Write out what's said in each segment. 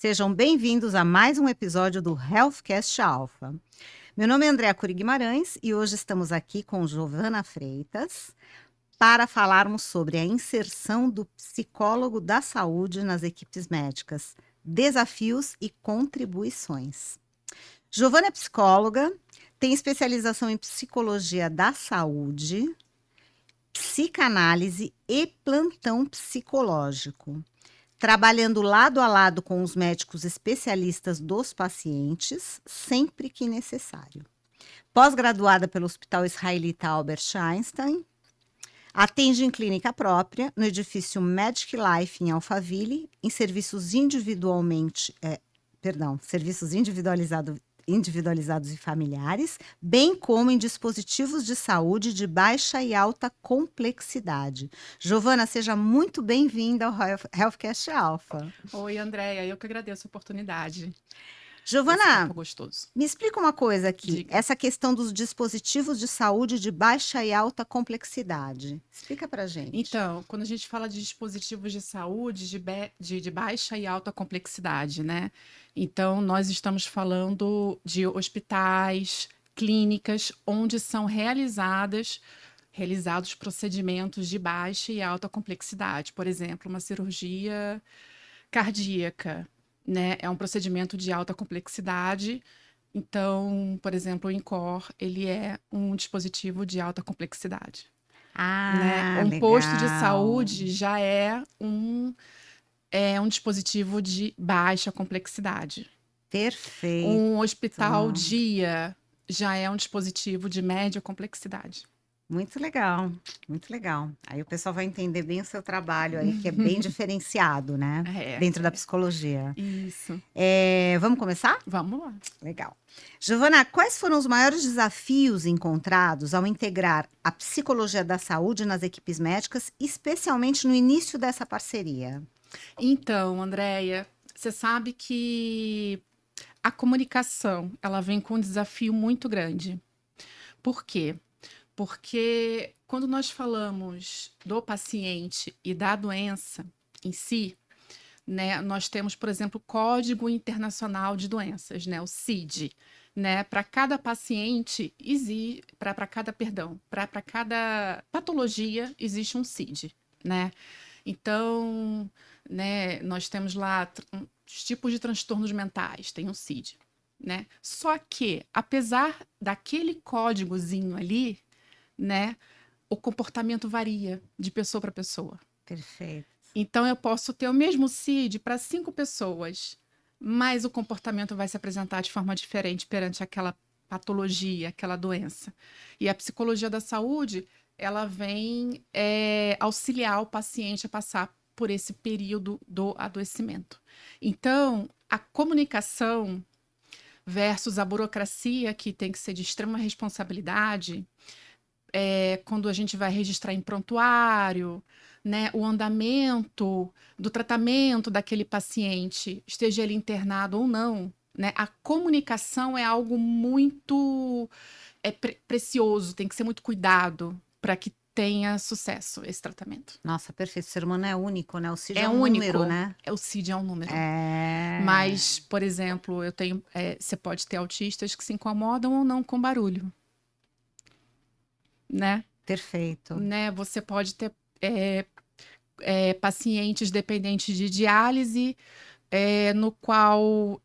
Sejam bem-vindos a mais um episódio do Healthcast Alpha. Meu nome é Andréa Cury Guimarães e hoje estamos aqui com Giovana Freitas para falarmos sobre a inserção do psicólogo da saúde nas equipes médicas, desafios e contribuições. Giovana é psicóloga, tem especialização em psicologia da saúde, psicanálise e plantão psicológico, trabalhando lado a lado com os médicos especialistas dos pacientes, sempre que necessário. Pós-graduada pelo Hospital Israelita Albert Einstein, atende em clínica própria, no edifício Medic Life em Alphaville, em serviços individualizados e familiares, bem como em dispositivos de saúde de baixa e alta complexidade. Giovana, seja muito bem-vinda ao Healthcast Alpha. Oi, Andréia, eu que agradeço a oportunidade. Giovana, gostoso. me explica uma coisa aqui, Diga. essa questão dos dispositivos de saúde de baixa e alta complexidade. Explica pra gente. Então, quando a gente fala de dispositivos de saúde de baixa e alta complexidade, né? Então, nós estamos falando de hospitais, clínicas, onde são realizados procedimentos de baixa e alta complexidade. Por exemplo, uma cirurgia cardíaca, né? É um procedimento de alta complexidade. Então, por exemplo, o INCOR, ele é um dispositivo de alta complexidade, né? Um posto de saúde já é um dispositivo de baixa complexidade. Perfeito. Um hospital dia já é um dispositivo de média complexidade. Muito legal, muito legal. Aí o pessoal vai entender bem o seu trabalho aí, que é bem diferenciado, né? Dentro da psicologia. Isso. Vamos começar? Vamos lá. Legal. Giovana, quais foram os maiores desafios encontrados ao integrar a psicologia da saúde nas equipes médicas, especialmente no início dessa parceria? Então, Andréia, você sabe que a comunicação, ela vem com um desafio muito grande. Por quê? Porque quando nós falamos do paciente e da doença em si, né, nós temos, por exemplo, o Código Internacional de Doenças, né, o CID, né, para cada paciente para cada patologia existe um CID, né? Então, né, nós temos lá os tipos de transtornos mentais, tem um CID, né? Só que, apesar daquele códigozinho ali, né, o comportamento varia de pessoa para pessoa. Perfeito. Então, eu posso ter o mesmo CID para 5 pessoas, mas o comportamento vai se apresentar de forma diferente perante aquela patologia, aquela doença. E a psicologia da saúde, ela vem auxiliar o paciente a passar por esse período do adoecimento. Então, a comunicação versus a burocracia, que tem que ser de extrema responsabilidade, quando a gente vai registrar em prontuário, né, o andamento do tratamento daquele paciente, esteja ele internado ou não, né, a comunicação é algo muito precioso, tem que ser muito cuidado para que tenha sucesso esse tratamento. Nossa, perfeito. O ser humano é único, né? O CID é É um único, número, né? o CID é um número. Mas, por exemplo, você pode ter autistas que se incomodam ou não com barulho, né? Perfeito. Né? Você pode ter pacientes dependentes de diálise, no qual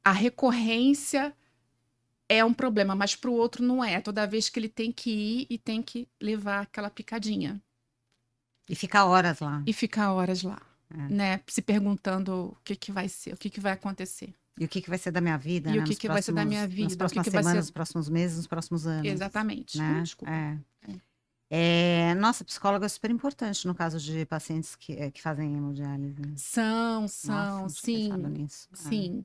a recorrência é um problema, mas para o outro não é. Toda vez que ele tem que ir e tem que levar aquela picadinha. E ficar horas lá. E ficar horas lá, né? Se perguntando o que vai ser, o que vai acontecer. E o que vai ser da minha vida, E né? o que vai ser da minha vida. Nas próximas semanas, nos próximos meses, nos próximos anos. Exatamente. Né? Desculpa. Nossa, psicóloga é super importante no caso de pacientes que fazem hemodiálise. São, Nossa, sim. Nisso. Sim.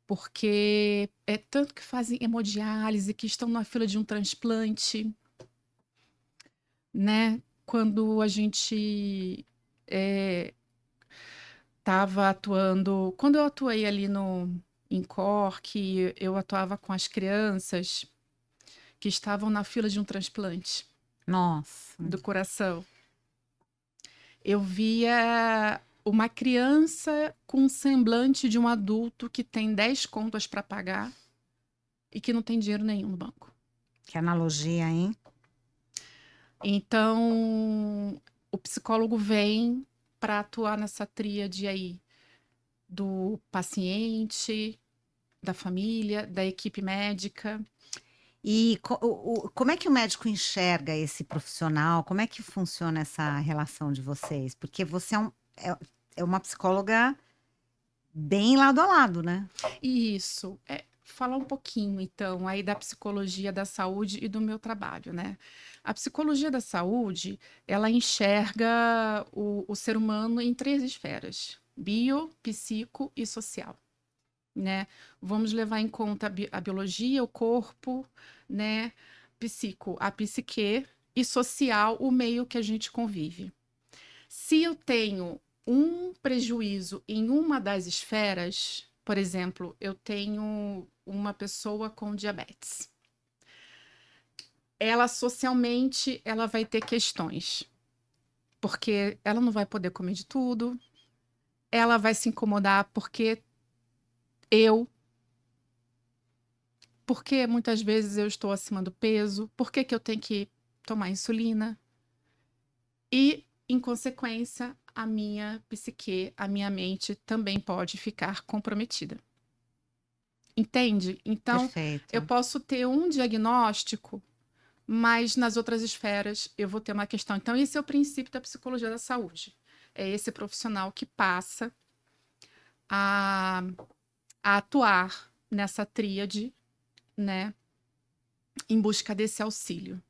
Porque é tanto que fazem hemodiálise, que estão na fila de um transplante, né? Quando a gente estava atuando, quando eu atuei ali no INCOR, que eu atuava com as crianças que estavam na fila de um transplante. Nossa. Do coração. Eu via uma criança com um semblante de um adulto que tem 10 contas para pagar e que não tem dinheiro nenhum no banco. Que analogia, hein? Então, o psicólogo vem para atuar nessa tríade aí do paciente, da família, da equipe médica. E como é que o médico enxerga esse profissional? Como é que funciona essa relação de vocês? Porque você é uma psicóloga bem lado a lado, né? Isso, falar um pouquinho, então, aí da psicologia da saúde e do meu trabalho, né? A psicologia da saúde, ela enxerga o ser humano em 3 esferas: bio, psico e social, né? Vamos levar em conta a biologia, o corpo, né? Psico, a psique, e social, o meio que a gente convive. Se eu tenho um prejuízo em uma das esferas, por exemplo, eu tenho uma pessoa com diabetes. Ela socialmente, ela vai ter questões, porque ela não vai poder comer de tudo, ela vai se incomodar eu, porque muitas vezes eu estou acima do peso, por que que eu tenho que tomar insulina? E, em consequência, a minha psique, a minha mente também pode ficar comprometida. Entende? Então, eu Perfeito. posso ter um diagnóstico, mas nas outras esferas eu vou ter uma questão. Então, esse é o princípio da psicologia da saúde. É esse profissional que passa a, a atuar nessa tríade, né, em busca desse auxílio.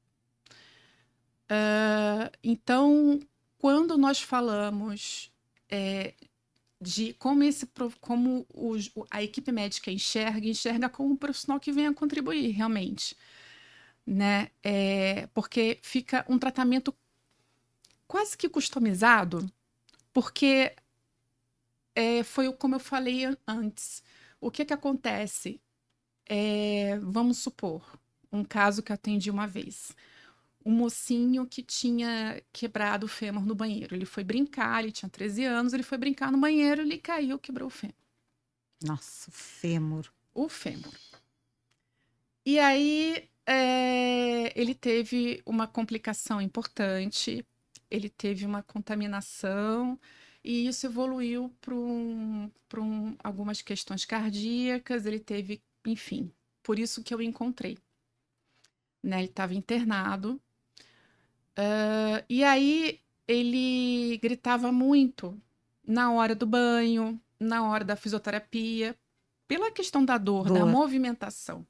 Então, quando nós falamos de como a equipe médica enxerga como um profissional que venha contribuir realmente, né? Porque fica um tratamento quase que customizado, porque foi como eu falei antes. O que que acontece? Vamos supor, um caso que eu atendi uma vez. Um mocinho que tinha quebrado o fêmur no banheiro. Ele foi brincar, ele tinha 13 anos, ele foi brincar no banheiro, ele caiu, quebrou o fêmur. Nossa, o fêmur. O fêmur. E aí, ele teve uma complicação importante, ele teve uma contaminação, e isso evoluiu para algumas questões cardíacas, ele teve, enfim, por isso que eu encontrei. Né? Ele estava internado, e aí ele gritava muito na hora do banho, na hora da fisioterapia, pela questão da dor, da Dor. movimentação.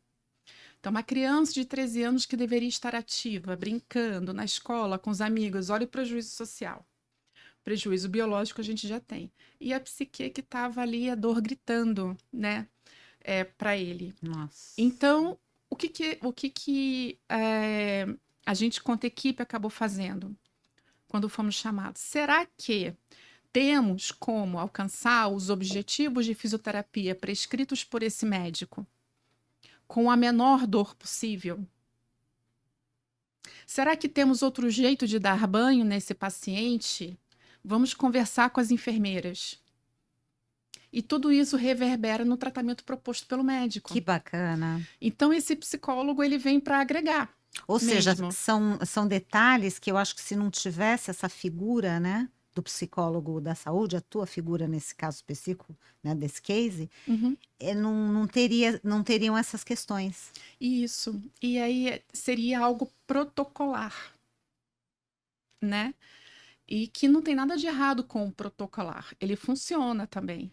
Então, uma criança de 13 anos que deveria estar ativa, brincando na escola, com os amigos, olha o prejuízo social. Prejuízo biológico a gente já tem. E a psique que estava ali, a dor gritando, né, para ele. Nossa. Então, o que a gente, quanto equipe, acabou fazendo quando fomos chamados? Será que temos como alcançar os objetivos de fisioterapia prescritos por esse médico com a menor dor possível? Será que temos outro jeito de dar banho nesse paciente? Vamos conversar com as enfermeiras. E tudo isso reverbera no tratamento proposto pelo médico. Que bacana. Então, esse psicólogo, ele vem para agregar. Ou seja, mesmo. são detalhes que eu acho que se não tivesse essa figura, né, do psicólogo da saúde, a tua figura nesse caso específico, né, desse case, Uhum. não teriam essas questões. Isso. E aí seria algo protocolar, né? E que não tem nada de errado com o protocolar. Ele funciona também.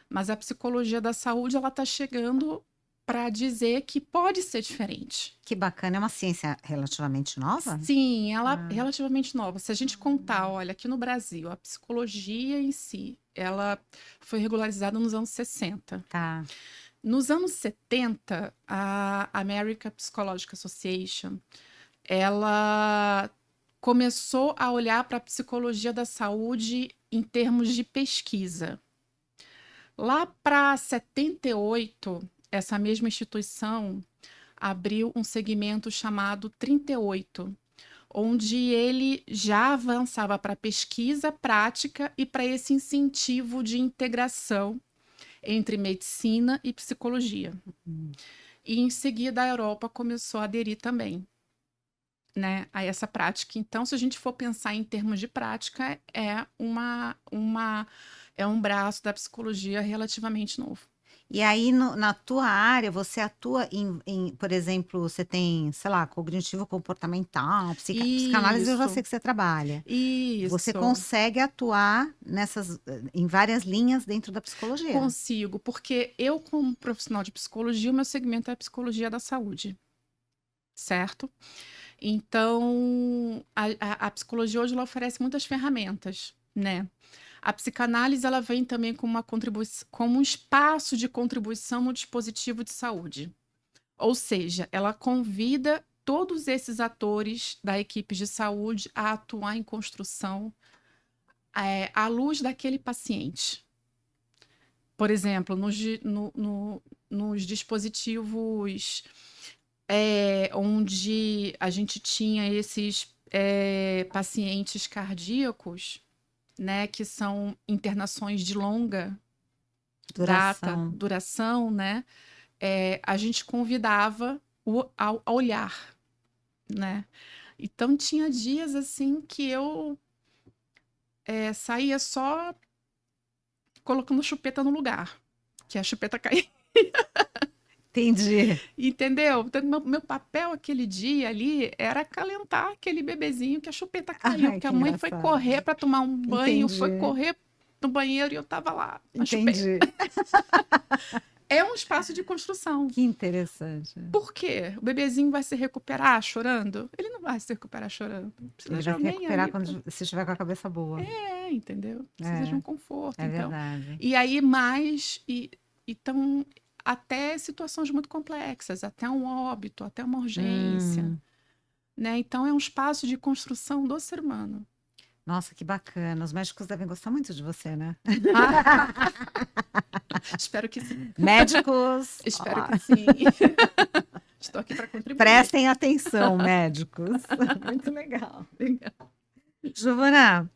Mas a psicologia da saúde, ela está chegando para dizer que pode ser diferente. Que bacana, é uma ciência relativamente nova? Sim, ela é relativamente nova. Se a gente contar, olha, aqui no Brasil, a psicologia em si, ela foi regularizada nos anos 60. Tá. Nos anos 70, a American Psychological Association, ela começou a olhar para a psicologia da saúde em termos de pesquisa. Lá para 78, essa mesma instituição abriu um segmento chamado 38, onde ele já avançava para pesquisa, prática e para esse incentivo de integração entre medicina e psicologia. E em seguida a Europa começou a aderir também, né, a essa prática. Então, se a gente for pensar em termos de prática, é um braço da psicologia relativamente novo. E aí, na tua área, você atua por exemplo, você tem, sei lá, cognitivo comportamental, psicanálise, eu já sei Isso, que você trabalha. Você isso. consegue atuar em várias linhas dentro da psicologia. Consigo, porque eu, como profissional de psicologia, o meu segmento é a psicologia da saúde, certo? Então, a psicologia hoje ela oferece muitas ferramentas, né? A psicanálise ela vem também como um espaço de contribuição no dispositivo de saúde. Ou seja, ela convida todos esses atores da equipe de saúde a atuar em construção à luz daquele paciente. Por exemplo, nos dispositivos onde a gente tinha esses pacientes cardíacos, né, que são internações de longa duração, né, a gente convidava a olhar, né? Então tinha dias assim que eu saía só colocando chupeta no lugar, que a chupeta caía. Entendi. Entendeu? Então, meu papel aquele dia ali era acalentar aquele bebezinho que a chupeta caiu, Ai, porque que a mãe foi engraçado. correr para tomar um banho, foi Entendi. correr no banheiro e eu tava lá na chupeta. Entendi. É um espaço de construção. Que interessante. Por quê? O bebezinho vai se recuperar chorando? Ele não vai se recuperar chorando. Precisa Ele de vai se alguém recuperar ali. quando se estiver com a cabeça boa. Entendeu? Precisa de um conforto. É então. verdade. E aí então, até situações muito complexas, até um óbito, até uma urgência, né? Então é um espaço de construção do ser humano. Nossa, que bacana. Os médicos devem gostar muito de você, né? Espero que sim. Médicos, Espero que sim. Estou aqui para contribuir. prestem atenção, médicos. Muito legal. Giovana,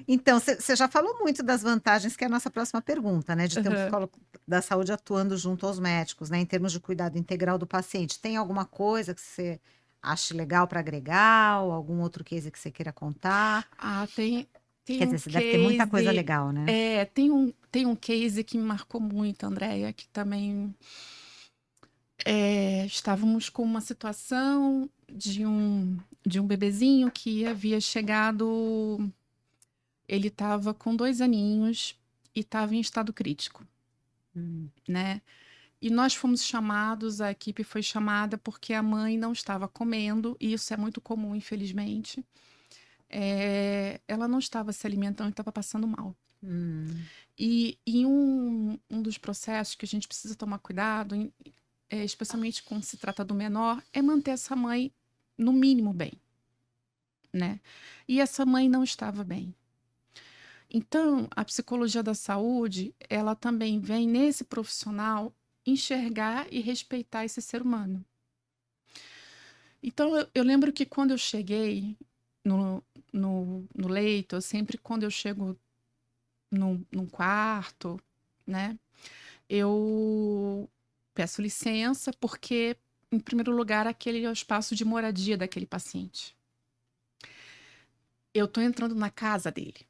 então, você já falou muito das vantagens, que é a nossa próxima pergunta, né? De ter um psicólogo da saúde atuando junto aos médicos, né? Em termos de cuidado integral do paciente. Tem alguma coisa que você ache legal para agregar? Ou algum outro case que você queira contar? Tem Quer um dizer, você deve ter muita coisa case, legal, né? tem um case que me marcou muito, Andréia, que também estávamos com uma situação de um bebezinho que havia chegado, ele estava com 2 aninhos e estava em estado crítico, né? E nós fomos chamados, a equipe foi chamada porque a mãe não estava comendo, e isso é muito comum, infelizmente. Ela não estava se alimentando e estava passando mal. E um dos processos que a gente precisa tomar cuidado, especialmente quando se trata do menor, é manter essa mãe no mínimo bem, né? E essa mãe não estava bem. Então, a psicologia da saúde, ela também vem nesse profissional enxergar e respeitar esse ser humano. Então, eu lembro que quando eu cheguei no leito, sempre quando eu chego num quarto, né, eu peço licença, porque, em primeiro lugar, aquele é o espaço de moradia daquele paciente. Eu tô entrando na casa dele.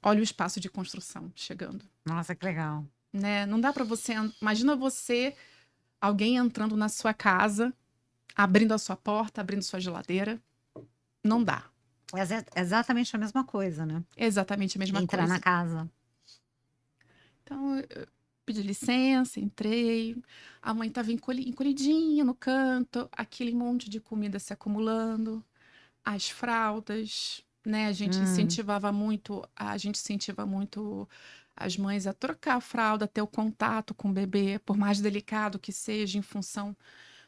Olha o espaço de construção chegando. Nossa, que legal. Né? Não dá para você... Imagina alguém entrando na sua casa, abrindo a sua porta, abrindo sua geladeira. Não dá. É exatamente a mesma coisa, né? É exatamente a mesma coisa. Entrar na casa. Então, eu pedi licença, entrei. A mãe estava encolhidinha no canto, aquele monte de comida se acumulando, as fraldas, né? A gente incentiva muito as mães a trocar a fralda, ter o contato com o bebê, por mais delicado que seja, em função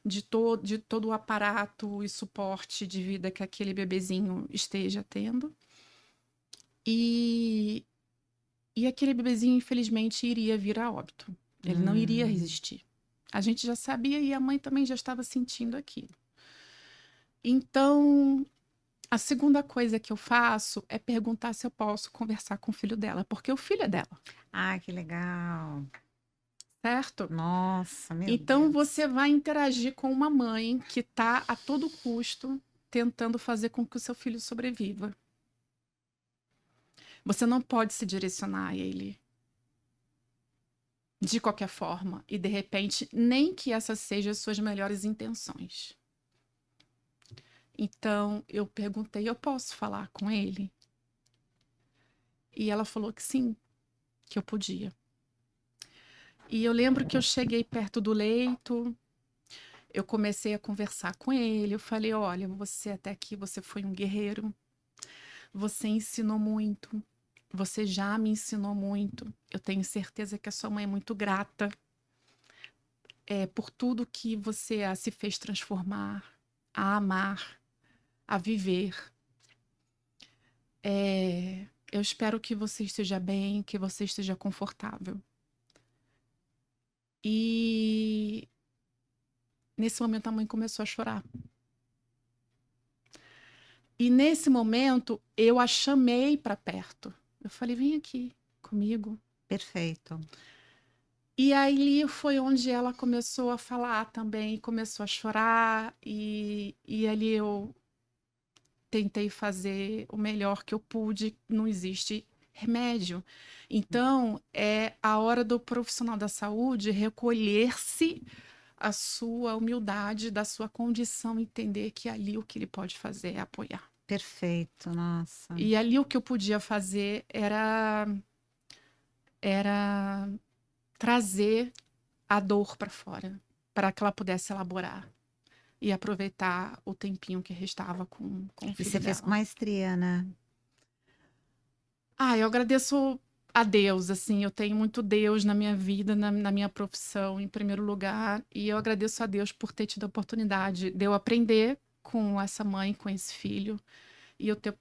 de todo o aparato e suporte de vida que aquele bebezinho esteja tendo. E aquele bebezinho, infelizmente, iria vir a óbito. Ele não iria resistir. A gente já sabia, e a mãe também já estava sentindo aquilo. Então, A segunda coisa que eu faço é perguntar se eu posso conversar com o filho dela, porque o filho é dela, Ah, que legal. certo? Nossa, meu Então Deus. você vai interagir com uma mãe que está a todo custo tentando fazer com que o seu filho sobreviva. Você não pode se direcionar a ele de qualquer forma e de repente nem que essas sejam as suas melhores intenções. Então eu perguntei, eu posso falar com ele? E ela falou que sim, que eu podia. E eu lembro que eu cheguei perto do leito, eu comecei a conversar com ele, eu falei, olha, você até aqui, você foi um guerreiro, você ensinou muito, você já me ensinou muito, eu tenho certeza que a sua mãe é muito grata por tudo que você se fez transformar, a amar, a viver. Eu espero que você esteja bem, que você esteja confortável. E nesse momento a mãe começou a chorar. E nesse momento eu a chamei para perto. Eu falei, vem aqui comigo. Perfeito. E aí foi onde ela começou a falar também, começou a chorar, e ali eu tentei fazer o melhor que eu pude, não existe remédio. Então, é a hora do profissional da saúde recolher-se a sua humildade, da sua condição, entender que ali o que ele pode fazer é apoiar. Perfeito, nossa. E ali o que eu podia fazer era trazer a dor para fora, para que ela pudesse elaborar e aproveitar o tempinho que restava com o E filho você fez com dela. maestria, né? Eu agradeço a Deus, assim, eu tenho muito Deus na minha vida, na minha profissão, em primeiro lugar, e eu agradeço a Deus por ter tido a oportunidade de eu aprender com essa mãe, com esse filho, e eu ter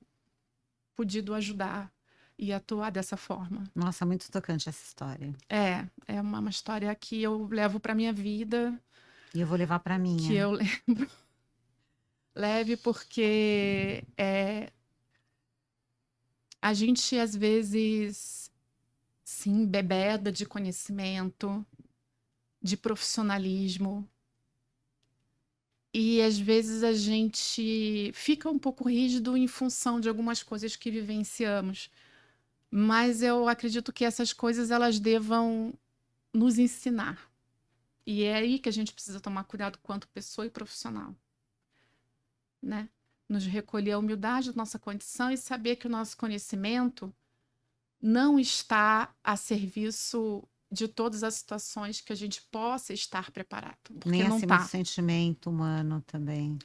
podido ajudar e atuar dessa forma. Nossa, muito tocante essa história. É uma história que eu levo para minha vida, E eu vou levar para que minha. eu leve porque a gente às vezes sim bebeda de conhecimento, de profissionalismo, e às vezes a gente fica um pouco rígido em função de algumas coisas que vivenciamos, mas eu acredito que essas coisas elas devam nos ensinar. E é aí que a gente precisa tomar cuidado quanto pessoa e profissional, né? Nos recolher a humildade da nossa condição e saber que o nosso conhecimento não está a serviço de todas as situações que a gente possa estar preparado, porque Nem não acima do está. sentimento humano também.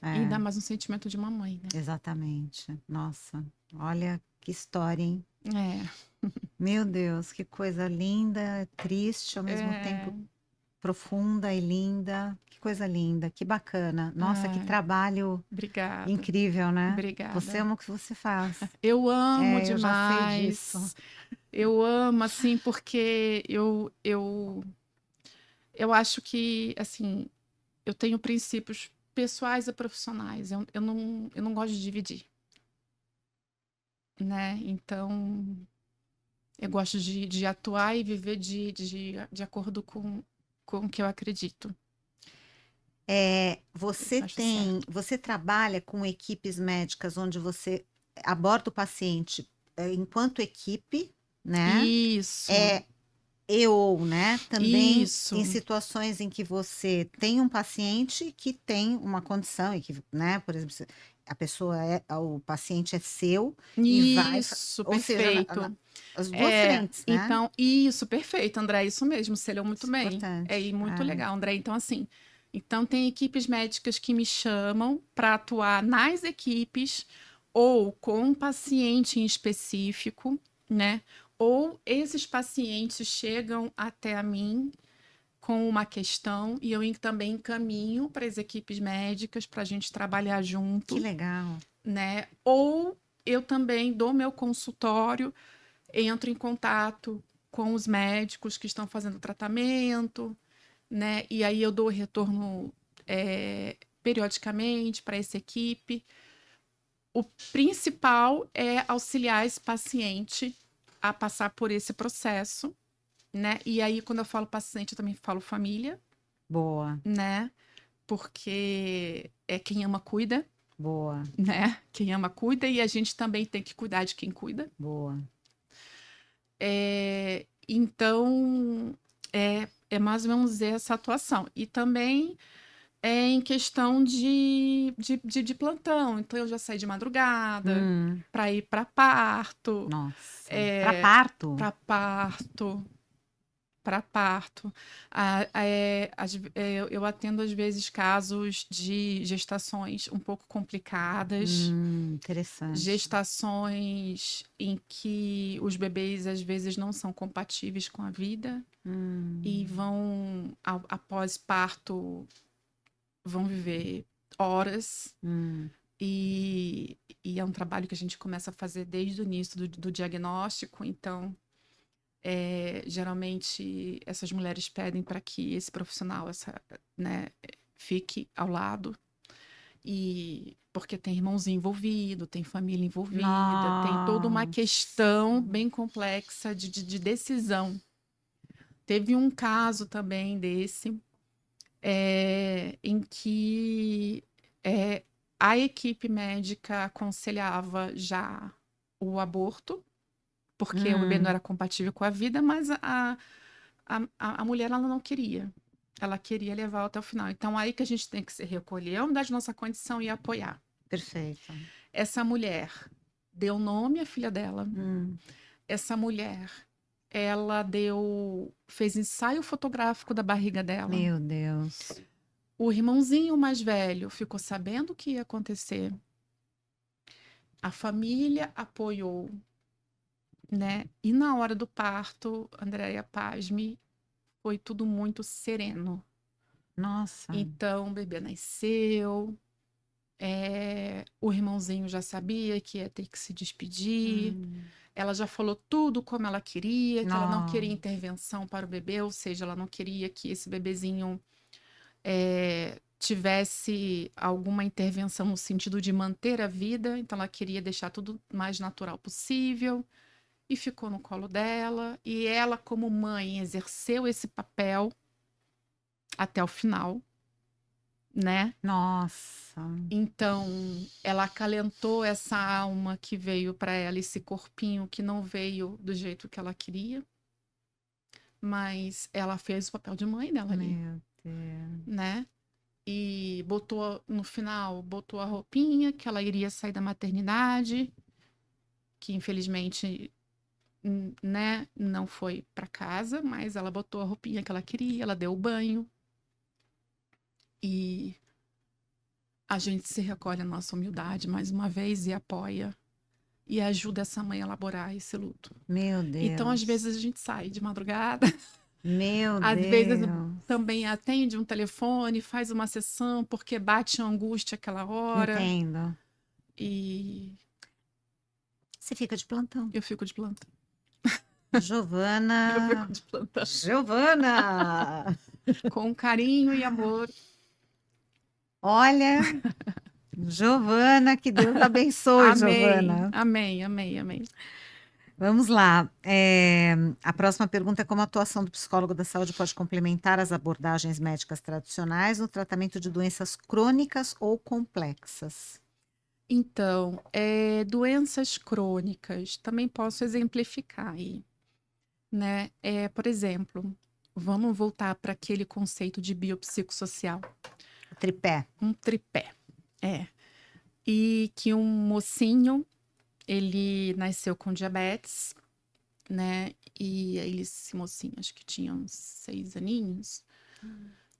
Ainda É, mais um sentimento de uma mãe, né? exatamente. Nossa, olha que história, hein? É, Meu Deus, que coisa linda, triste, ao mesmo é, tempo profunda e linda. Que coisa linda, que bacana. Nossa, que ai, trabalho obrigada, incrível, né? Você obrigada. ama o que você faz. Eu amo É, eu já sei disso. demais. Eu amo, assim, porque eu acho que, assim, eu tenho princípios pessoais e profissionais. Eu não gosto de dividir, né? Então, eu gosto de atuar e viver de acordo com o que eu acredito. Eu acho certo. Você trabalha com equipes médicas onde você aborda o paciente enquanto equipe, né? Isso, É, ou, né, também em isso, situações em que você tem um paciente que tem uma condição e que, né, por exemplo, a pessoa o paciente é seu e isso, ou seja, perfeito. as duas frentes, né? Então, isso, perfeito, André, isso mesmo, você leu muito Isso é bem. E importante. muito É. legal, André. Então, assim, então tem equipes médicas que me chamam para atuar nas equipes ou com um paciente em específico, né? Ou esses pacientes chegam até a mim com uma questão e eu também encaminho para as equipes médicas para a gente trabalhar Que junto, legal. né? Ou eu também dou meu consultório, entro em contato com os médicos que estão fazendo tratamento, né? E aí eu dou retorno periodicamente para essa equipe, O principal é auxiliar esse paciente a passar por esse processo, né? E aí, quando eu falo paciente, eu também falo família, Boa, né? Porque é quem ama cuida, boa, né? Quem ama cuida e a gente também tem que cuidar de quem cuida. boa. Então, é mais ou menos essa atuação. E também é em questão de plantão. Então, eu já saí de madrugada para ir para parto, Nossa. Para parto? para parto. Para parto. Eu atendo, às vezes, casos de gestações um pouco complicadas, Interessante. gestações em que os bebês, às vezes, não são compatíveis com a vida e vão, após parto, vão viver horas. E é um trabalho que a gente começa a fazer desde o início do diagnóstico, então. Geralmente essas mulheres pedem para que esse profissional, né, fique ao lado, e porque tem irmãozinho envolvido, tem família envolvida, tem toda uma Nossa. questão bem complexa de decisão. Teve um caso também desse, em que a equipe médica aconselhava já o aborto, porque o bebê não era compatível com a vida, mas a mulher ela não queria. Ela queria levar até o final. Então, aí que a gente tem que se recolher, a unidade de nossa condição e apoiar. Perfeito. Essa mulher deu nome à filha dela. Essa mulher, ela fez ensaio fotográfico da barriga dela. Meu Deus. O irmãozinho mais velho ficou sabendo o que ia acontecer. A família apoiou, né? E na hora do parto, Andréia, pasme, foi tudo muito sereno. Nossa. Então, o bebê nasceu, o irmãozinho já sabia que ia ter que se despedir, ela já falou tudo como ela queria, que ela não queria intervenção para o bebê, ou seja, ela não queria que esse bebezinho tivesse alguma intervenção no sentido de manter a vida, então ela queria deixar tudo mais natural possível, e ficou no colo dela, e ela, como mãe, exerceu esse papel até o final, né? Nossa. Então, ela acalentou essa alma que veio para ela, esse corpinho que não veio do jeito que ela queria, mas ela fez o papel de mãe dela ali, Meu Deus. né? E botou, no final, botou a roupinha que ela iria sair da maternidade, que infelizmente, né, não foi para casa, mas ela botou a roupinha que ela queria, ela deu o banho. E a gente se recolhe à nossa humildade mais uma vez e apoia e ajuda essa mãe a elaborar esse luto. Meu Deus. Então, às vezes, a gente sai de madrugada, Meu às vezes Deus. também atende um telefone, faz uma sessão, porque bate a angústia aquela hora. Entendo. E Você fica de plantão. eu fico de plantão. Giovana. Eu fico de plantão. Giovana! Com carinho e amor. Olha, Giovana, que Deus abençoe, Amém, Giovana. amém, amém, amém. Vamos lá. A próxima pergunta é como a atuação do psicólogo da saúde pode complementar as abordagens médicas tradicionais no tratamento de doenças crônicas ou complexas? Então, doenças crônicas, também posso exemplificar aí, né? Por exemplo, vamos voltar para aquele conceito de biopsicossocial. O tripé. Um tripé, E que um mocinho, ele nasceu com diabetes, né? E aí esse mocinho, acho que tinha uns 6 aninhos,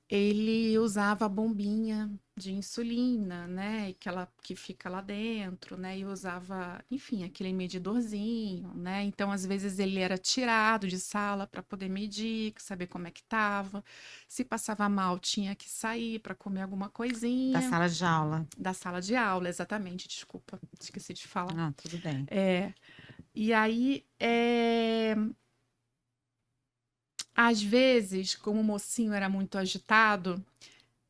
ele usava a bombinha de insulina, né? Que fica lá dentro, né? E usava, enfim, aquele medidorzinho, né? Então, às vezes, ele era tirado de sala para poder medir, saber como é que estava. Se passava mal, tinha que sair para comer alguma coisinha. Da sala de aula. Da sala de aula, exatamente, desculpa, esqueci de falar. Ah, tudo bem. E aí, às vezes, como o mocinho era muito agitado,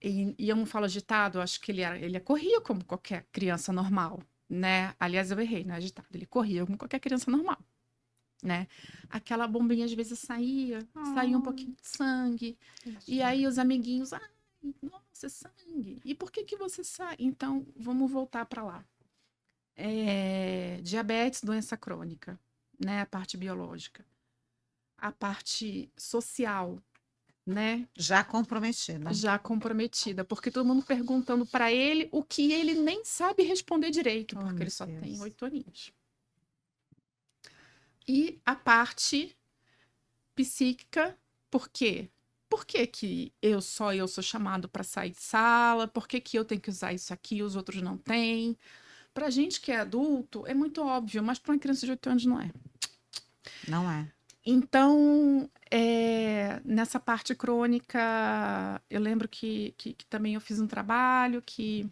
e eu não falo agitado, acho que ele corria como qualquer criança normal, né? Aliás, eu errei, não é agitado. Ele corria como qualquer criança normal, né? Aquela bombinha às vezes saía um pouquinho de sangue. E aí os amiguinhos, ai, nossa, é sangue. E por que que você sai? Então, vamos voltar para lá. Diabetes, doença crônica, né? A parte biológica. A parte social, né? Já comprometida. Já comprometida, porque todo mundo perguntando para ele o que ele nem sabe responder direito, Oh, porque meu ele só Deus. tem 8 aninhos. E a parte psíquica, por quê? Por que que eu sou chamado para sair de sala? Por que que eu tenho que usar isso aqui e os outros não têm? Pra gente que é adulto, é muito óbvio, mas para uma criança de 8 anos não é. Não é. Então, nessa parte crônica, eu lembro que também eu fiz um trabalho que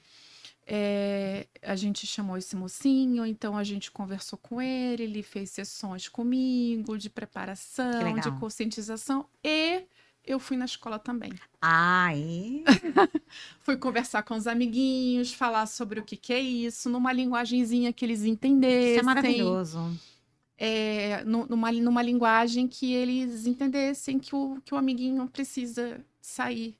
a gente chamou esse mocinho, então a gente conversou com ele fez sessões comigo de Que preparação, de legal. conscientização, e eu fui na escola também. Aí, Fui conversar com os amiguinhos, falar sobre o que que é isso, numa linguagenzinha que eles entendessem. isso é maravilhoso. Numa linguagem que eles entendessem que o amiguinho precisa sair,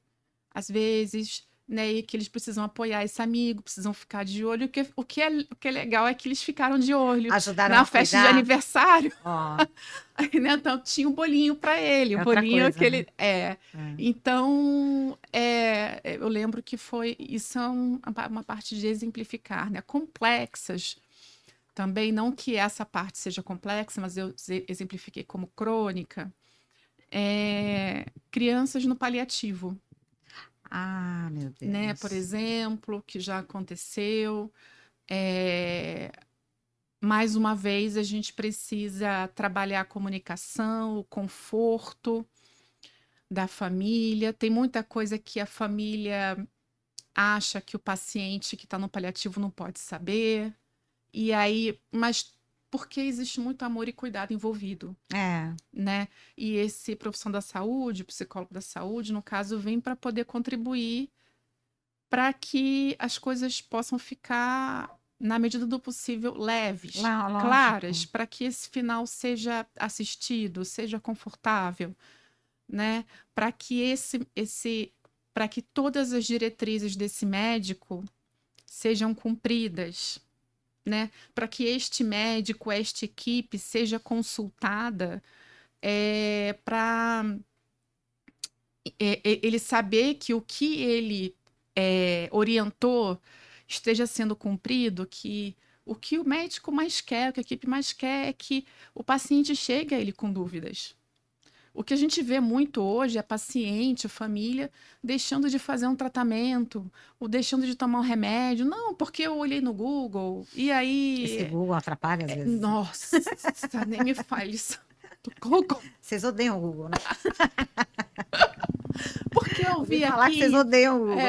às vezes, né? E que eles precisam apoiar esse amigo, precisam ficar de olho. O que é legal é que eles ficaram de olho. Ajudaram Na a festa de cuidar. aniversário, Ó, né? Então tinha um bolinho para ele, É um outra bolinho coisa, que ele. É. Então, eu lembro que isso é uma parte de exemplificar, né? Complexas. Também, não que essa parte seja complexa, mas eu exemplifiquei como crônica. Crianças no paliativo, Ah, meu né? Deus. Por exemplo, que já aconteceu. Mais uma vez, a gente precisa trabalhar a comunicação, o conforto da família. Tem muita coisa que a família acha que o paciente que está no paliativo não pode saber. E aí, mas porque existe muito amor e cuidado envolvido, É, né? E esse profissional da saúde, psicólogo da saúde, no caso, vem para poder contribuir para que as coisas possam ficar, na medida do possível, leves, lógico. claras, para que esse final seja assistido, seja confortável, né? Para que para que todas as diretrizes desse médico sejam cumpridas, né? Para que este médico, esta equipe seja consultada, para ele saber que o que ele orientou esteja sendo cumprido, que o que o médico mais quer, o que a equipe mais quer é que o paciente chegue a ele com dúvidas. O que a gente vê muito hoje é paciente, família, deixando de fazer um tratamento, ou deixando de tomar um remédio. Não, porque eu olhei no Google, e Esse aí... Google atrapalha às vezes. Nossa, nem me fale isso. Google. Vocês odeiam o Google, né? Porque eu vi falar que aqui... vocês odeiam o Google.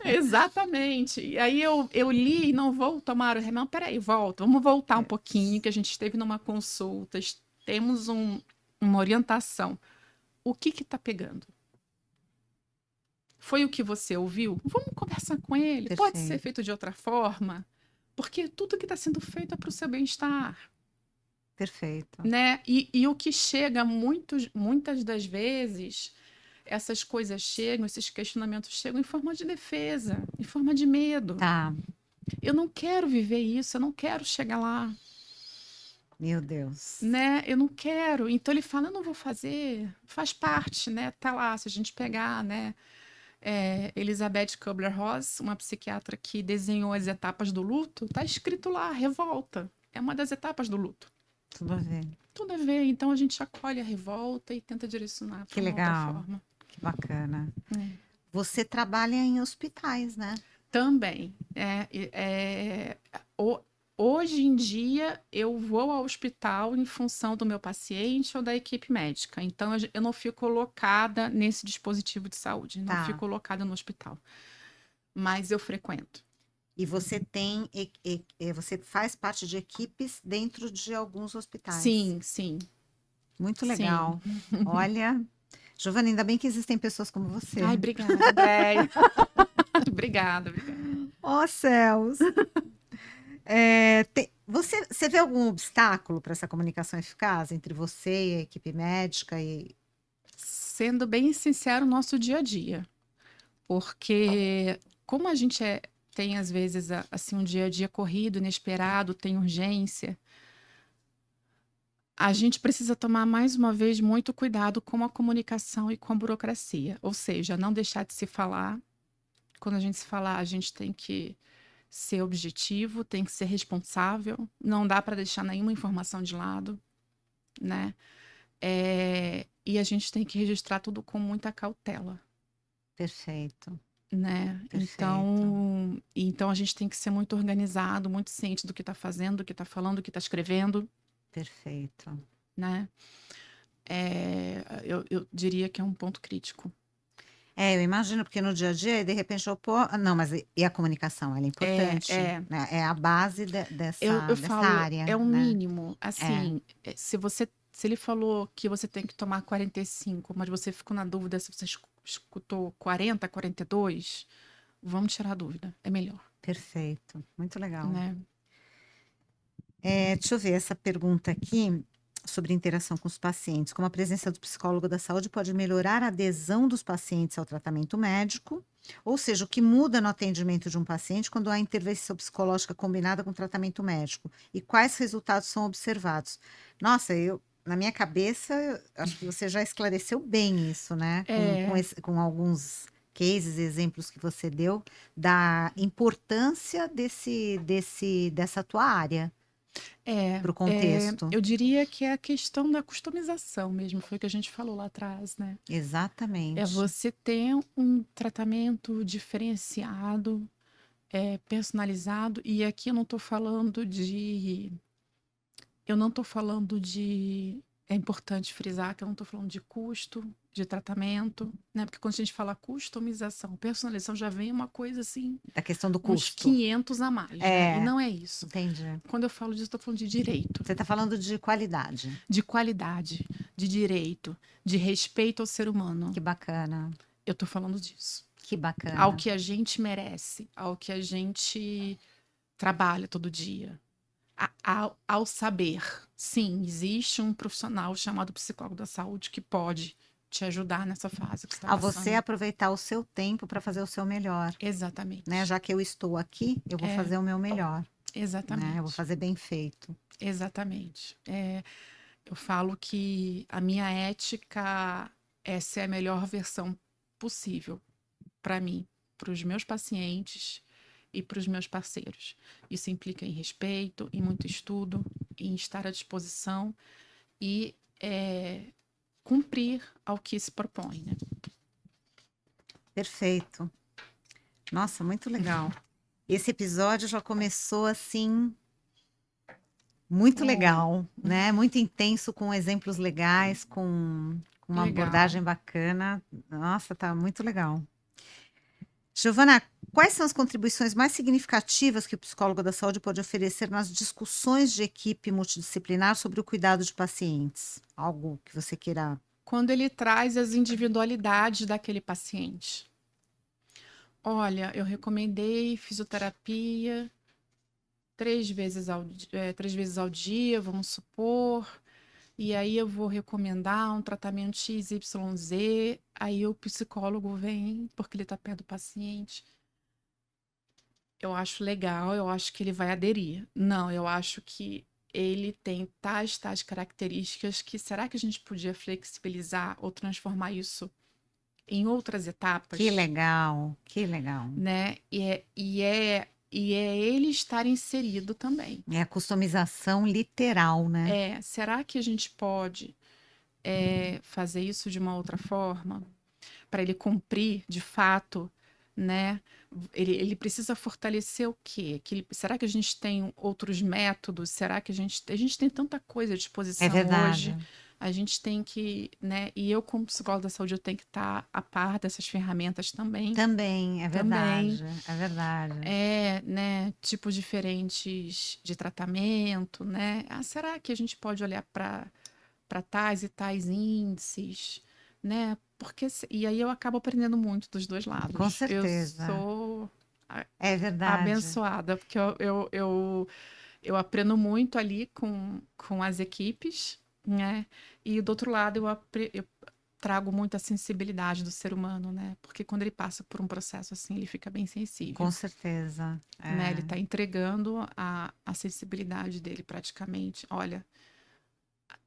Exatamente. E aí eu li e não vou tomar o remédio. Peraí, volta. Vamos voltar um pouquinho, que a gente esteve numa consulta, temos uma orientação. O que está pegando? Foi o que você ouviu? Vamos conversar com ele. Perfeito. Pode ser feito de outra forma? Porque tudo que está sendo feito é para o seu bem-estar. Perfeito. Né? E o que chega muitas das vezes, essas coisas chegam, esses questionamentos chegam em forma de defesa, em forma de medo. Tá. Eu não quero viver isso, eu não quero chegar lá. Meu Deus. Né? Eu não quero. Então ele fala, eu não vou fazer. Faz parte, né? Tá lá, se a gente pegar, né? Elizabeth Kubler-Ross, uma psiquiatra que desenhou as etapas do luto, tá escrito lá, revolta. É uma das etapas do luto. Tudo a ver. Tudo a ver. Então a gente acolhe a revolta e tenta direcionar Que para uma outra legal. forma. Que bacana. Você trabalha em hospitais, né? Também. Hoje em dia, eu vou ao hospital em função do meu paciente ou da equipe médica. Então, eu não fico locada nesse dispositivo de saúde. Não Tá. fico locada no hospital. Mas eu frequento. E você você faz parte de equipes dentro de alguns hospitais. Sim, sim. Muito legal. Olha, Giovana, ainda bem que existem pessoas como você. Ai, obrigada, Andréia. Obrigada. Ó céus! Você vê algum obstáculo para essa comunicação eficaz entre você e a equipe médica? Sendo bem sincero, nosso dia a dia. Porque como a gente tem, às vezes, assim, um dia a dia corrido, inesperado, tem urgência, a gente precisa tomar, mais uma vez, muito cuidado com a comunicação e com a burocracia. Ou seja, não deixar de se falar. Quando a gente se falar, a gente tem que ser objetivo, tem que ser responsável, não dá para deixar nenhuma informação de lado, né? E a gente tem que registrar tudo com muita cautela, Perfeito, né? perfeito, Então a gente tem que ser muito organizado, muito ciente do que está fazendo, do que está falando, do que está escrevendo, perfeito. né? Eu diria que é um ponto crítico. Eu imagino, porque no dia a dia, de repente, não, mas e a comunicação, ela é É, importante, é, né? É a base eu dessa falo, área, é o né? mínimo. É, Assim, se ele falou que você tem que tomar 45, mas você ficou na dúvida se você escutou 40, 42, vamos tirar a dúvida. É melhor, perfeito, muito legal. né? Deixa eu ver essa pergunta aqui sobre interação com os pacientes. Como a presença do psicólogo da saúde pode melhorar a adesão dos pacientes ao tratamento médico? Ou seja, o que muda no atendimento de um paciente quando há intervenção psicológica combinada com tratamento médico? E quais resultados são observados? Nossa, na minha cabeça, eu acho que você já esclareceu bem isso, né? É, Com alguns cases, exemplos que você deu, da importância dessa tua área para o contexto. eu diria que é a questão da customização mesmo, foi o que a gente falou lá atrás, né? É Exatamente. você ter um tratamento diferenciado, personalizado, e aqui eu não estou falando de. É importante frisar que eu não estou falando de custo, de tratamento, né? Porque quando a gente fala customização, personalização, já vem uma coisa assim, Da questão do uns custo. 500 a mais, né? E É, não é isso. entendi. Quando eu falo disso, estou falando de direito, Você está falando de qualidade. de qualidade, de direito, de respeito ao ser humano. Que bacana. Eu estou falando disso. Que Ao bacana. que a gente merece, ao que a gente trabalha todo dia. Ao saber, sim, existe um profissional chamado psicólogo da saúde que pode te ajudar nessa fase que você está A você passando. aproveitar o seu tempo para fazer o seu melhor, né? Exatamente. Já que eu estou aqui, eu vou fazer o meu melhor, né? Eu vou Exatamente. fazer bem feito. Exatamente. Eu falo que a minha ética, essa é a melhor versão possível para mim, para os meus pacientes e para os meus parceiros. Isso implica em respeito, em muito estudo, em estar à disposição e cumprir ao que se propõe, né? Perfeito. Nossa, muito legal. Esse episódio já começou assim, muito Oh, legal, né? Muito intenso, com exemplos legais, com uma legal. abordagem bacana. Nossa, tá muito legal. Giovana, quais são as contribuições mais significativas que o psicólogo da saúde pode oferecer nas discussões de equipe multidisciplinar sobre o cuidado de pacientes? Algo que você queira. Quando ele traz as individualidades daquele paciente. Olha, eu recomendei fisioterapia 3 vezes ao dia, vamos supor. E aí eu vou recomendar um tratamento XYZ. Aí o psicólogo vem, porque ele está perto do paciente. Eu acho legal, eu acho que ele vai aderir. Não, eu acho que ele tem tais características que será que a gente podia flexibilizar ou transformar isso em outras Que etapas, legal, que legal. né? E é ele estar inserido também. É a customização literal, né? Será que a gente pode fazer isso de uma outra forma para ele cumprir de fato, né? Ele precisa fortalecer o quê? Será que a gente tem outros métodos? Será que a gente tem tanta coisa à É disposição verdade. hoje? A gente tem que, né? E eu, como psicóloga da saúde, eu tenho que estar a par dessas ferramentas também. Também, é Também. verdade, é verdade. Né? Tipos diferentes de tratamento, né? Será que a gente pode olhar para tais e tais índices, né? E aí eu acabo aprendendo muito dos dois Com lados. Eu certeza. sou É verdade. abençoada, porque eu aprendo muito ali com as equipes, né? E do outro lado, eu trago muita sensibilidade do ser humano, né? Porque quando ele passa por um processo assim, ele fica bem sensível, Com certeza. né? Ele É, tá entregando a sensibilidade dele praticamente. Olha,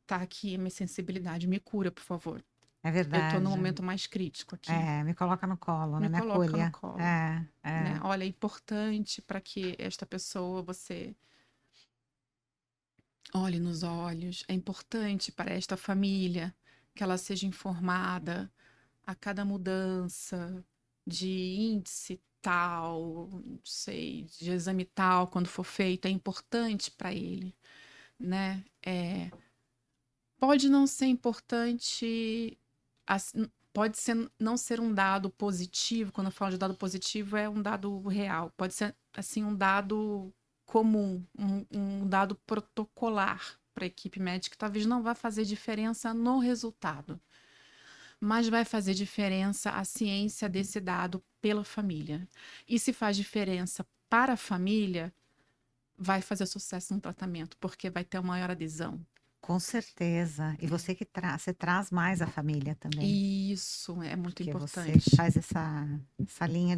tá aqui a minha sensibilidade, me cura, por favor. é Eu tô no verdade. momento mais crítico aqui. É, me coloca no colo, né? Me Me coloca no acolha. colo, É, né? é. Olha, é importante para que esta pessoa você olhe nos olhos. É importante para esta família que ela seja informada a cada mudança de índice tal, não sei, de exame tal, quando for feito, é importante para ele, né? Pode não ser importante, pode ser, não ser um dado positivo, quando eu falo de dado positivo, é um dado real, pode ser, assim, um dado comum, um dado protocolar para a equipe médica, que talvez não vá fazer diferença no resultado, mas vai fazer diferença a ciência desse dado pela família. E se faz diferença para a família, vai fazer sucesso no tratamento, porque vai ter uma maior adesão. Com certeza. E você você traz mais a família também. Isso é muito Porque você importante. faz essa linha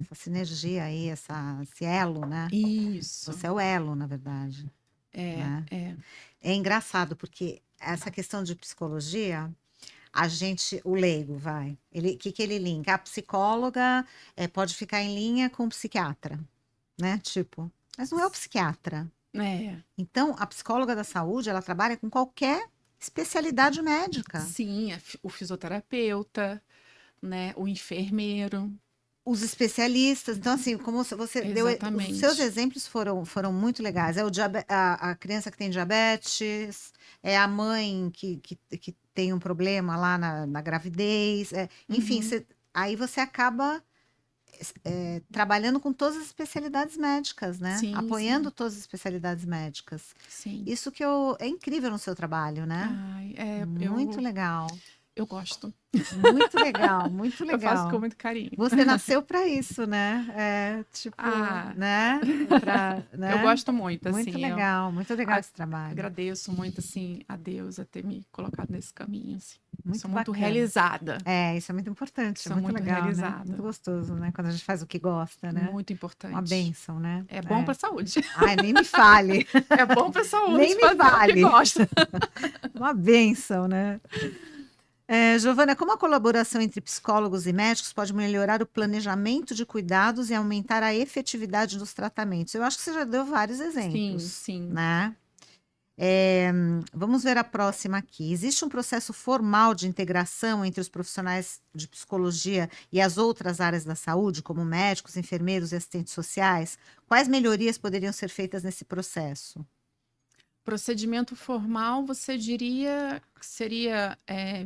essa sinergia aí, esse elo, né? Isso. Você é o elo, na verdade, né? É. É engraçado, porque essa questão de psicologia, o leigo, o que ele linka? A psicóloga pode ficar em linha com o psiquiatra, né? Tipo, mas não é o psiquiatra. É. Então, a psicóloga da saúde, ela trabalha com qualquer especialidade médica. Sim, o fisioterapeuta, né? O enfermeiro. Os especialistas, então assim, como você deu, os seus Exatamente. exemplos foram muito legais. É a criança que tem diabetes, é a mãe que tem um problema lá na gravidez, enfim, Uhum. aí você acaba trabalhando com todas as especialidades médicas, né? Sim, Apoiando sim, todas as especialidades médicas. sim. Isso é incrível no seu trabalho, né? Ai, Muito legal. eu gosto. Muito legal, muito Eu faço com legal. muito carinho. Você nasceu para isso, né? Tipo, Ah, né? Pra, eu né? gosto muito, assim, eu Muito legal esse trabalho. agradeço muito, assim, a Deus a ter me colocado nesse caminho, assim. Muito Sou muito bacana. realizada. É, isso é muito importante, é Sou muito muito legal, né? Muito realizada. gostoso, né? Quando a gente faz o que gosta, né? Muito Uma importante. bênção, né? É bom É. para a saúde. Ai, nem me fale, É bom para a saúde nem me fazer o que fale. gosta. Uma bênção, né? Giovana, como a colaboração entre psicólogos e médicos pode melhorar o planejamento de cuidados e aumentar a efetividade dos tratamentos? Eu acho que você já deu vários Sim, exemplos, sim. né? Vamos ver a próxima aqui. Existe um processo formal de integração entre os profissionais de psicologia e as outras áreas da saúde, como médicos, enfermeiros e assistentes sociais? Quais melhorias poderiam ser feitas nesse processo? Procedimento formal, você diria que seria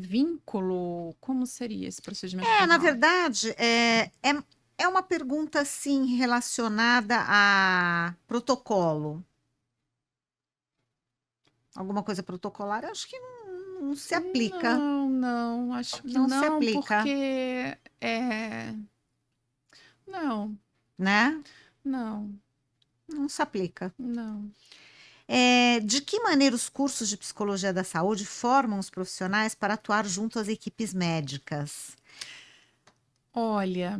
vínculo? Como seria esse procedimento Na formal? verdade, é uma pergunta assim relacionada a protocolo. Alguma coisa protocolar, eu acho que não se aplica. Não, não, acho que Não se não, aplica, porque não, né? não, Não se aplica. não. De que maneira os cursos de psicologia da saúde formam os profissionais para atuar junto às equipes médicas? Olha,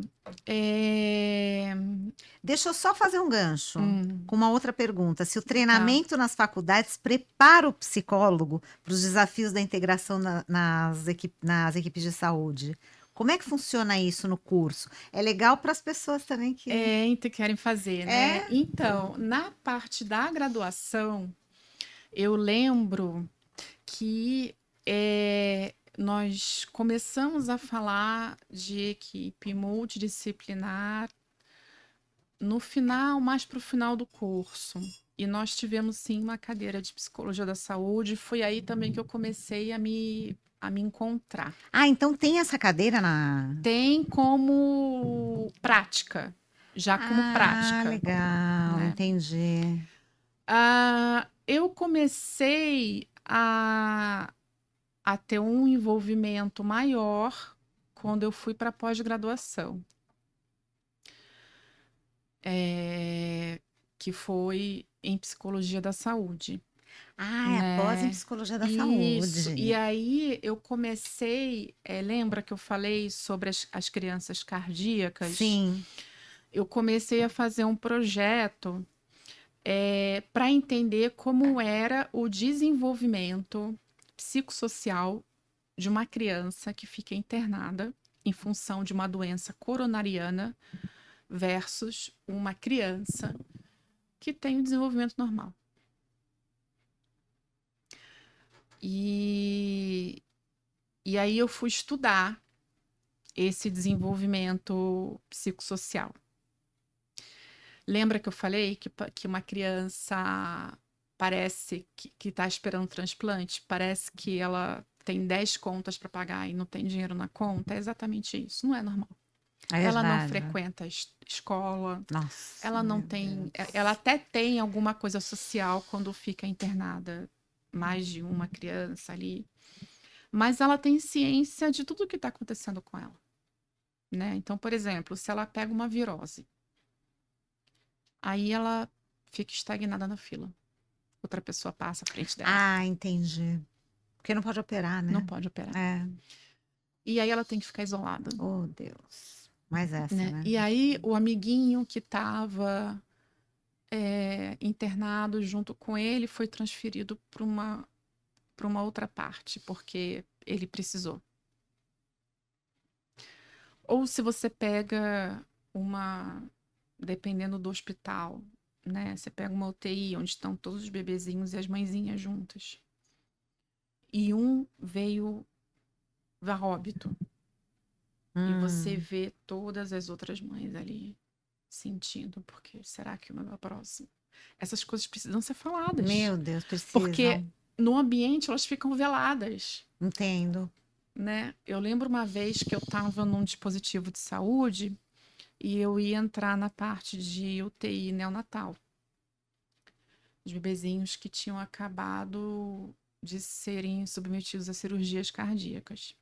Deixa eu só fazer um gancho hum, com uma outra pergunta. Se o tá. treinamento nas faculdades prepara o psicólogo para os desafios da integração nas equipes de saúde? Como é que funciona isso no curso? É legal para as pessoas também que. Então querem fazer, né? É? Então, na parte da graduação, eu lembro que nós começamos a falar de equipe multidisciplinar no final, mais para o final do curso. E nós tivemos sim uma cadeira de psicologia da saúde. Foi aí também que eu comecei a me encontrar. Ah, então tem essa cadeira na. Tem como prática, já como Ah, prática, legal, né? entendi. Eu comecei a ter um envolvimento maior quando eu fui para pós-graduação. que foi em psicologia da saúde, Ah, é pós em né? psicologia da Isso. E saúde. aí eu comecei, lembra que eu falei sobre as crianças cardíacas? Sim. Eu comecei a fazer um projeto para entender como era o desenvolvimento psicossocial de uma criança que fica internada em função de uma doença coronariana versus uma criança que tem o desenvolvimento normal. E, e aí eu fui estudar esse desenvolvimento psicossocial. Lembra que eu falei que uma criança parece que está esperando transplante? Parece que ela tem 10 contas para pagar e não tem dinheiro na conta? É exatamente isso, não é normal. É Ela não verdade. frequenta a escola, Nossa, ela não meu tem. Deus. Ela até tem alguma coisa social quando fica internada, mais de uma criança ali, mas ela tem ciência de tudo o que está acontecendo com ela, né? Então, por exemplo, se ela pega uma virose, aí ela fica estagnada na fila. Outra pessoa passa à frente dela, Ah, entendi. Porque não pode operar, não né? pode operar. É. E aí ela tem que ficar isolada, Oh, Deus. Mais essa, né? né? E aí o amiguinho que estava internado junto com ele foi transferido para uma outra parte, porque ele precisou. Ou se você pega dependendo do hospital, né? Você pega uma UTI onde estão todos os bebezinhos e as mãezinhas juntas. E um veio a óbito. E você vê todas as outras mães ali sentindo, porque será que o meu é o próximo? Essas coisas precisam ser faladas. Meu Deus, Porque precisam. no ambiente elas ficam veladas, Entendo. né? Eu lembro uma vez que eu estava num dispositivo de saúde e eu ia entrar na parte de UTI neonatal. Os bebezinhos que tinham acabado de serem submetidos a cirurgias cardíacas.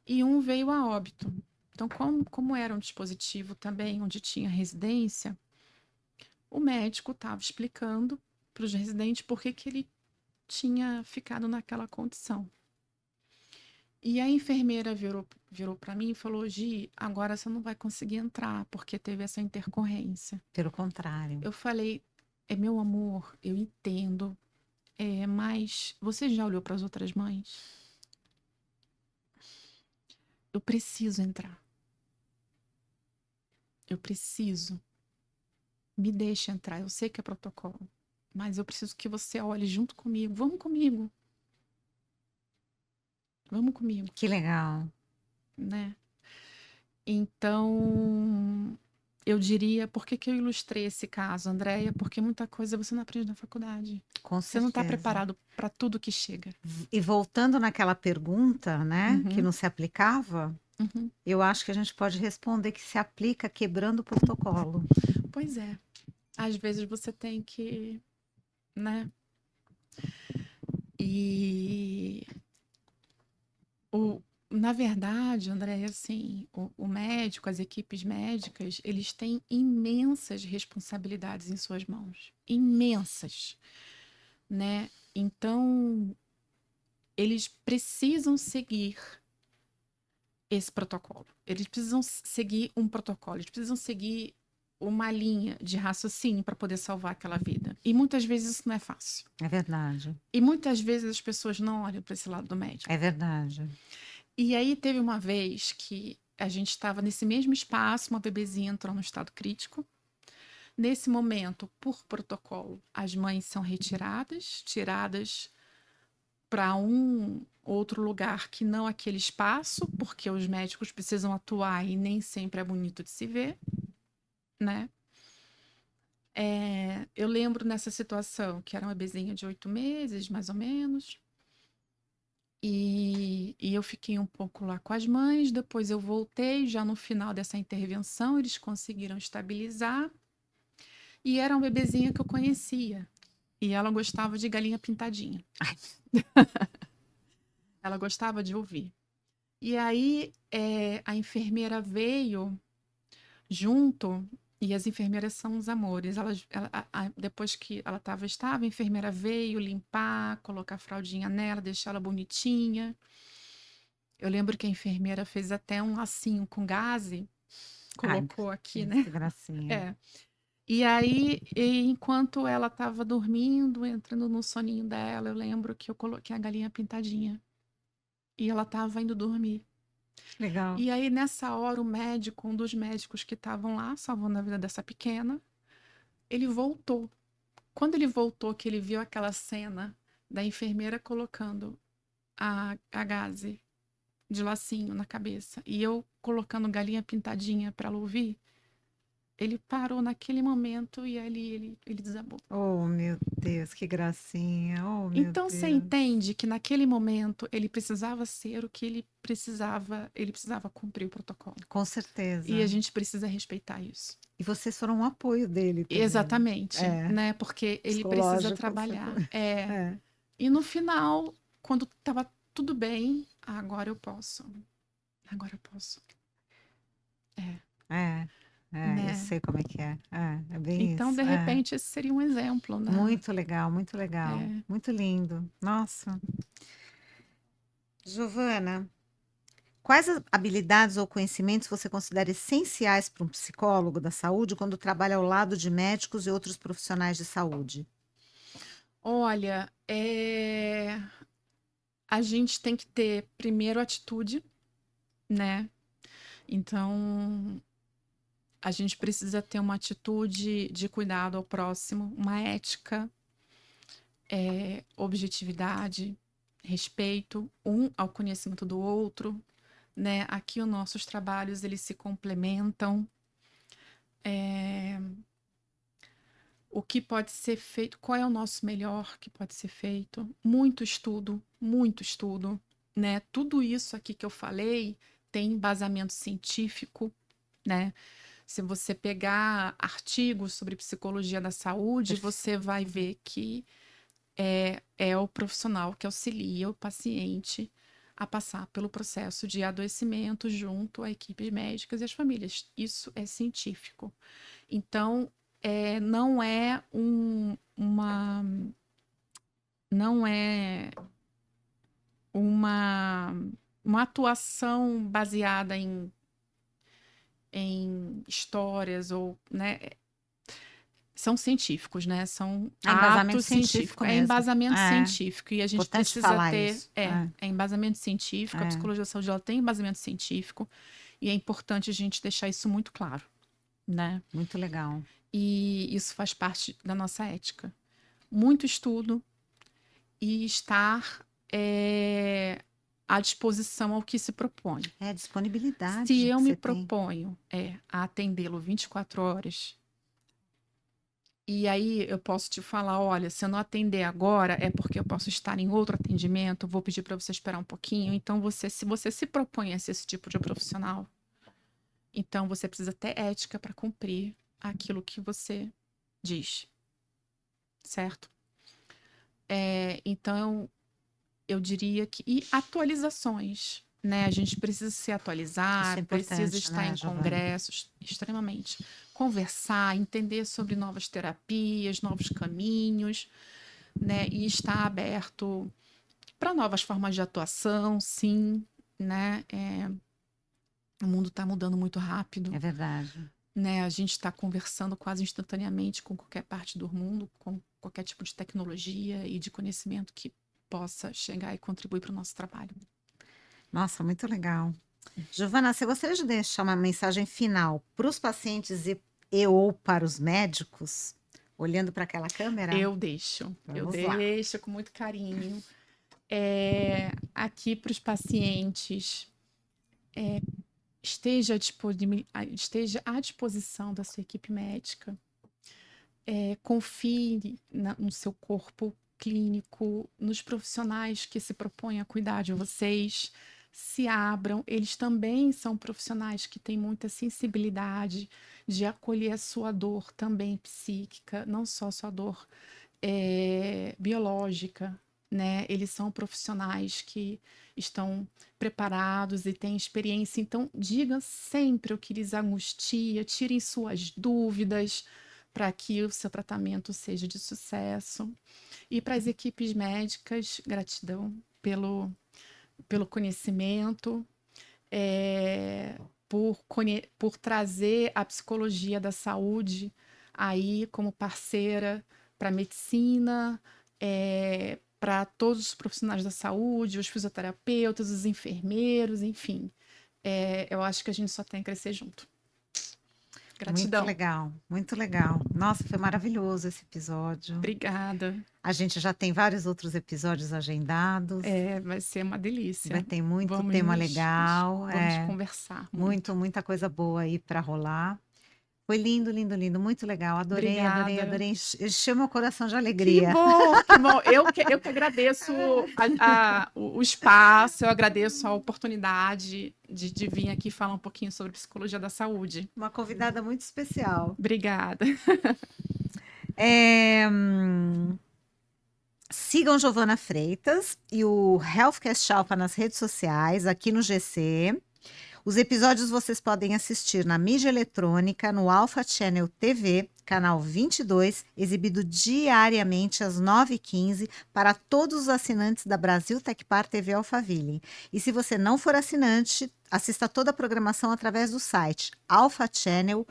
E um veio a óbito. Então, como era um dispositivo também onde tinha residência, o médico estava explicando para os residentes por que ele tinha ficado naquela condição. E a enfermeira virou para mim e falou: Gi, agora você não vai conseguir entrar porque teve essa intercorrência. Pelo contrário. Eu falei: meu amor, eu entendo, mas você já olhou para as outras mães? Eu preciso entrar. Eu preciso. Me deixe entrar. Eu sei que é protocolo, mas eu preciso que você olhe junto comigo. Vamos comigo. Vamos comigo, Que legal. né? Então, eu diria, por que eu ilustrei esse caso, Andréia? Porque muita coisa você não aprende na faculdade. Com Você não está certeza. preparado para tudo que chega. E voltando naquela pergunta, né, que Uhum, não se aplicava, uhum. eu acho que a gente pode responder que se aplica quebrando o protocolo. Pois é. Às vezes você tem que, né? E na verdade, André, assim, o médico, as equipes médicas, eles têm imensas responsabilidades em suas mãos, imensas, né? Então, eles precisam seguir esse protocolo. Eles precisam seguir um protocolo, eles precisam seguir uma linha de raciocínio para poder salvar aquela vida. E muitas vezes isso não é fácil. É verdade. E muitas vezes as pessoas não olham para esse lado do médico. É verdade. E aí teve uma vez que a gente estava nesse mesmo espaço, uma bebezinha entrou no estado crítico. Nesse momento, por protocolo, as mães são tiradas para um outro lugar que não aquele espaço, porque os médicos precisam atuar e nem sempre é bonito de se ver, né? Eu lembro nessa situação que era uma bebezinha de 8 meses, mais ou menos. E eu fiquei um pouco lá com as mães, depois eu voltei, já no final dessa intervenção, eles conseguiram estabilizar. E era uma bebezinha que eu conhecia. E ela gostava de galinha pintadinha. Ela gostava de ouvir. E aí a enfermeira veio junto E as enfermeiras são uns amores. Depois que ela estava estável, a enfermeira veio limpar, colocar a fraldinha nela, deixar ela bonitinha. Eu lembro que a enfermeira fez até um lacinho com gaze, Ai, colocou aqui, Deus, né? que gracinha. É. E aí, enquanto ela estava dormindo, entrando no soninho dela, eu lembro que eu coloquei a galinha pintadinha. E ela estava indo dormir. Legal. E aí, nessa hora, o médico, um dos médicos que estavam lá, salvando a vida dessa pequena, ele voltou. Quando ele voltou, que ele viu aquela cena da enfermeira colocando a gaze de lacinho na cabeça e eu colocando galinha pintadinha para ela ouvir, ele parou naquele momento e ali ele desabou. Oh, meu Deus, que gracinha. Oh, meu Então você Deus. entende que naquele momento ele precisava ser o que ele precisava cumprir o protocolo. Com certeza. E a gente precisa respeitar isso. E vocês foram um apoio dele também. Exatamente, É, né? Porque ele precisa psicológico. trabalhar. É, E no final, quando estava tudo bem, agora eu posso. Agora eu posso. é, eu Né? sei como é que é. É bem Então, isso. de repente, esse seria um exemplo, né? Muito legal, muito legal. É. Muito lindo. Nossa. Giovana, quais habilidades ou conhecimentos você considera essenciais para um psicólogo da saúde quando trabalha ao lado de médicos e outros profissionais de saúde? Olha, a gente tem que ter primeiro atitude, né? Então, a gente precisa ter uma atitude de cuidado ao próximo, uma ética, objetividade, respeito, um ao conhecimento do outro, né? Aqui os nossos trabalhos, eles se complementam. O que pode ser feito, qual é o nosso melhor que pode ser feito? Muito estudo, né? Tudo isso aqui que eu falei tem embasamento científico, né? Se você pegar artigos sobre psicologia da saúde, você vai ver que é o profissional que auxilia o paciente a passar pelo processo de adoecimento junto à equipe médica e às famílias. Isso é científico. Então, não é não é uma atuação baseada em histórias ou, né? São científicos, né? São É embasamento atos científico científicos. É mesmo. embasamento É, científico. E a gente importante precisa falar ter. isso. É embasamento científico. A É. psicologia da saúde ela tem embasamento científico. E é importante a gente deixar isso muito claro, né? Muito legal. E isso faz parte da nossa ética. Muito estudo e estar à disposição ao que se propõe. É a disponibilidade Se que eu me você tem. proponho a atendê-lo 24 horas, e aí eu posso te falar, olha, se eu não atender agora, é porque eu posso estar em outro atendimento, vou pedir para você esperar um pouquinho. Então, se você se propõe a ser esse tipo de profissional, então você precisa ter ética para cumprir aquilo que você diz, certo? Então, eu diria que. E atualizações, né? A gente precisa se Isso é atualizar, importante, precisa estar né, em Giovana? congressos, extremamente. Conversar, entender sobre novas terapias, novos caminhos, né? E estar aberto para novas formas de atuação, sim, né? O mundo está mudando muito rápido, É verdade. né? A gente está conversando quase instantaneamente com qualquer parte do mundo, com qualquer tipo de tecnologia e de conhecimento que possa chegar e contribuir para o nosso trabalho. Nossa, muito legal. Giovana, você gostaria de deixar uma mensagem final para os pacientes e ou para os médicos, olhando para aquela câmera? Eu deixo Vamos lá. com muito carinho. Aqui para os pacientes, esteja à disposição da sua equipe médica. Confie no seu corpo clínico, nos profissionais que se propõem a cuidar de vocês. Se abram, eles também são profissionais que têm muita sensibilidade de acolher a sua dor também psíquica, não só a sua dor biológica, né? Eles são profissionais que estão preparados e têm experiência. Então, digam sempre o que lhes angustia, tirem suas dúvidas para que o seu tratamento seja de sucesso. E para as equipes médicas, gratidão pelo conhecimento, por trazer a psicologia da saúde aí como parceira para a medicina, para todos os profissionais da saúde, os fisioterapeutas, os enfermeiros, enfim. Eu acho que a gente só tem que crescer junto. Muito Gratidão. legal, muito legal. Nossa, foi maravilhoso esse episódio. Obrigada. A gente já tem vários outros episódios agendados. Vai ser uma delícia. Vai ter muito tema legal. Vamos conversar muito. Muita coisa boa aí para rolar. Foi lindo, lindo, lindo, muito legal. Adorei, adorei, Obrigada. adorei. Encheu meu coração de Que alegria. bom, que bom. Eu que agradeço o espaço, eu agradeço a oportunidade de vir aqui falar um pouquinho sobre psicologia da saúde. Uma convidada muito especial. Obrigada. Sigam Giovana Freitas e o Healthcast Alpha nas redes sociais, aqui no GC. Os episódios vocês podem assistir na mídia eletrônica, no Alpha Channel TV, canal 22, exibido diariamente às 9h15 para todos os assinantes da Brasil Tecpar TV Alphaville. E se você não for assinante, assista toda a programação através do site alphachannel.tv.br.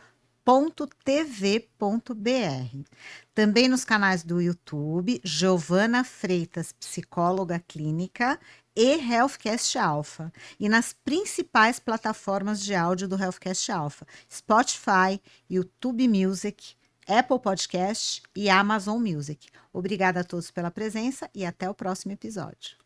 Também nos canais do YouTube, Giovana Freitas, psicóloga clínica, e Healthcast Alpha, e nas principais plataformas de áudio do Healthcast Alpha, Spotify, YouTube Music, Apple Podcast e Amazon Music. Obrigada a todos pela presença e até o próximo episódio.